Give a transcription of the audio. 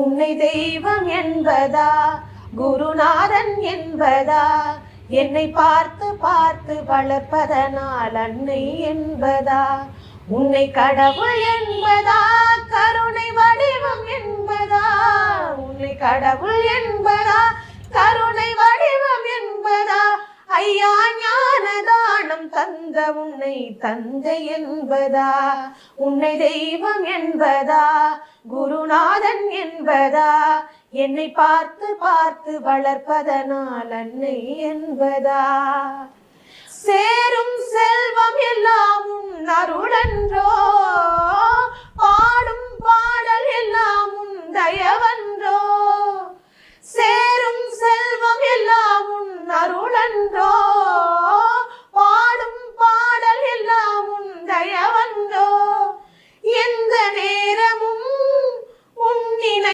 உன்னை தெய்வம் என்பதா குருநாதன் என்பதா என்னை பார்த்து பார்த்து வளர்ப்பதனால் அன்னை என்பதா உன்னை கடவுள் என்பதா கருணை வடிவம் என்பதா உன்னை கடவுள் என்பதா கருணை வடிவம் என்பதா ஐயா ஞானதானம் தந்த உன்னை தந்தை என்பதா உன்னை தெய்வம் என்பதா குருநாதன் என்பதா என்னை பார்த்து பார்த்து வளர்ப்பதனால் அன்னை என்பதா சேரும் செல்வம் எல்லாம் உன் அருளன்றோ பாடும் பாடல் எல்லாம் உன் தயவன்றோ சேரும் செல்வம் எல்லாம் உன் அருளன்றோ